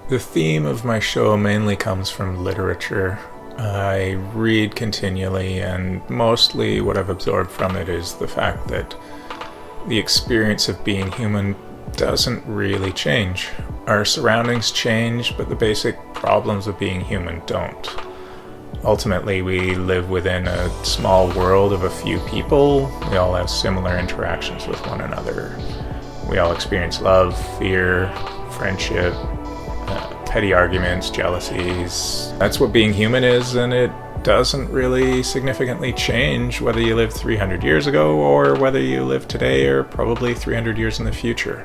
The theme of my show mainly comes from literature. I read continually, and mostly what I've absorbed from it is the fact that the experience of being human doesn't really change. Our surroundings change, but the basic problems of being human don't. Ultimately, we live within a small world of a few people. We all have similar interactions with one another. We all experience love, fear, friendship, petty arguments, jealousies. That's what being human is, and it doesn't really significantly change whether you lived 300 years ago or whether you live today or probably 300 years in the future.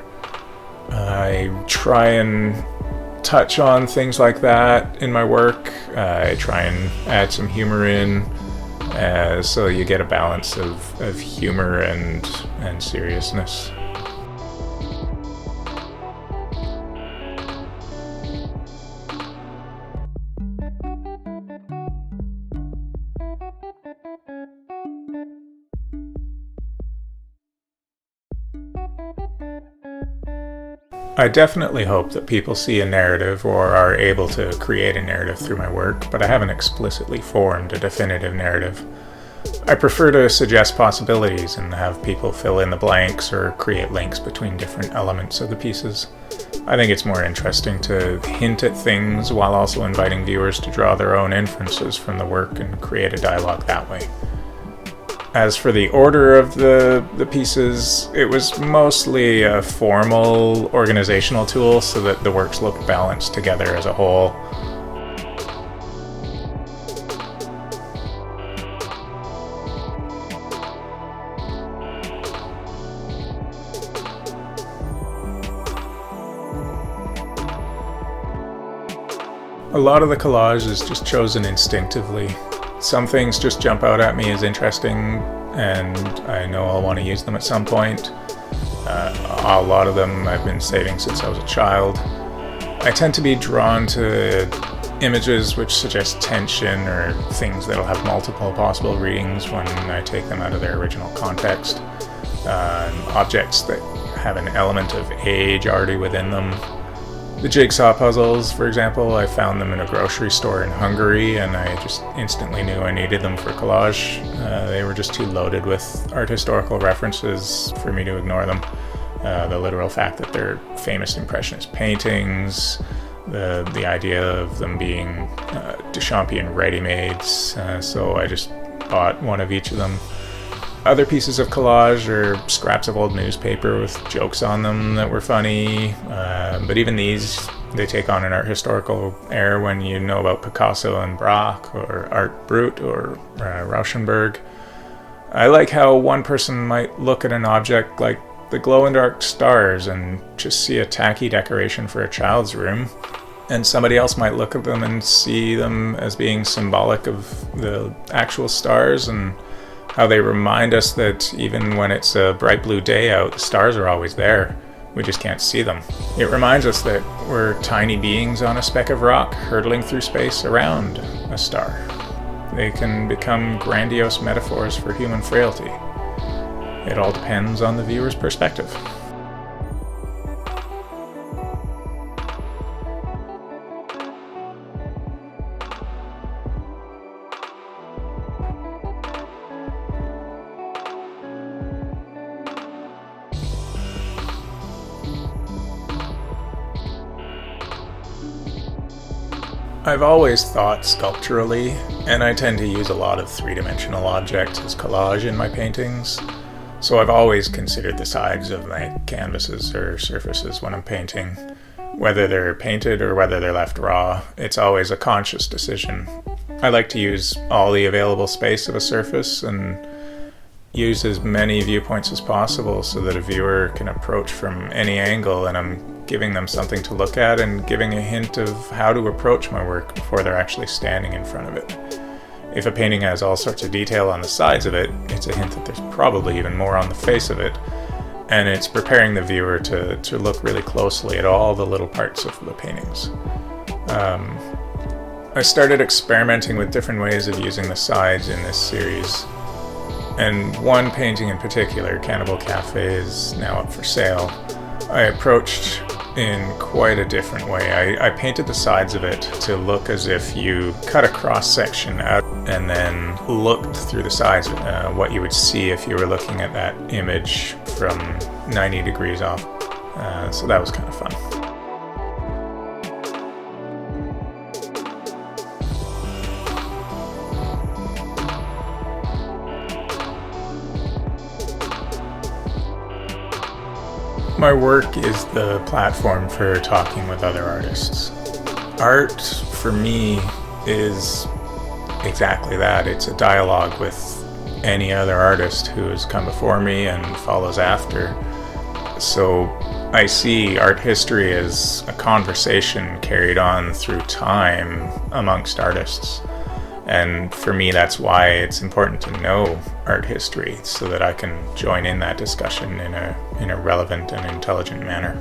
I try and touch on things like that in my work. I try and add some humor in, so you get a balance of humor and seriousness. I definitely hope that people see a narrative or are able to create a narrative through my work, but I haven't explicitly formed a definitive narrative. I prefer to suggest possibilities and have people fill in the blanks or create links between different elements of the pieces. I think it's more interesting to hint at things while also inviting viewers to draw their own inferences from the work and create a dialogue that way. As for the order of the pieces, it was mostly a formal organizational tool so that the works looked balanced together as a whole. A lot of the collage is just chosen instinctively. Some things just jump out at me as interesting, and I know I'll want to use them at some point. A lot of them I've been saving since I was a child. I tend to be drawn to images which suggest tension or things that'll have multiple possible readings when I take them out of their original context. Objects that have an element of age already within them. The jigsaw puzzles, for example, I found them in a grocery store in Hungary, and I just instantly knew I needed them for collage. They were just too loaded with art historical references for me to ignore them. The literal fact that they're famous Impressionist paintings, the idea of them being Duchampian ready-mades, so I just bought one of each of them. Other pieces of collage are scraps of old newspaper with jokes on them that were funny, but even these, they take on an art historical air when you know about Picasso and Braque, or Art Brut, or Rauschenberg. I like how one person might look at an object like the glow-in-the-dark stars and just see a tacky decoration for a child's room, and somebody else might look at them and see them as being symbolic of the actual stars, and how they remind us that even when it's a bright blue day out, the stars are always there. We just can't see them. It reminds us that we're tiny beings on a speck of rock hurtling through space around a star. They can become grandiose metaphors for human frailty. It all depends on the viewer's perspective. I've always thought sculpturally, and I tend to use a lot of three-dimensional objects as collage in my paintings. So I've always considered the sides of my canvases or surfaces when I'm painting. Whether they're painted or whether they're left raw, it's always a conscious decision. I like to use all the available space of a surface and use as many viewpoints as possible so that a viewer can approach from any angle, and I'm giving them something to look at and giving a hint of how to approach my work before they're actually standing in front of it. If a painting has all sorts of detail on the sides of it, it's a hint that there's probably even more on the face of it, and it's preparing the viewer to look really closely at all the little parts of the paintings. I started experimenting with different ways of using the sides in this series, and one painting in particular, Cannibal Cafe, is now up for sale. I approached in quite a different way. I painted the sides of it to look as if you cut a cross-section out and then looked through the sides, what you would see if you were looking at that image from 90 degrees off. So that was kind of fun. My work is the platform for talking with other artists. Art, for me, is exactly that. It's a dialogue with any other artist who has come before me and follows after. So I see art history as a conversation carried on through time amongst artists. And for me, that's why it's important to know art history, so that I can join in that discussion in a relevant and intelligent manner.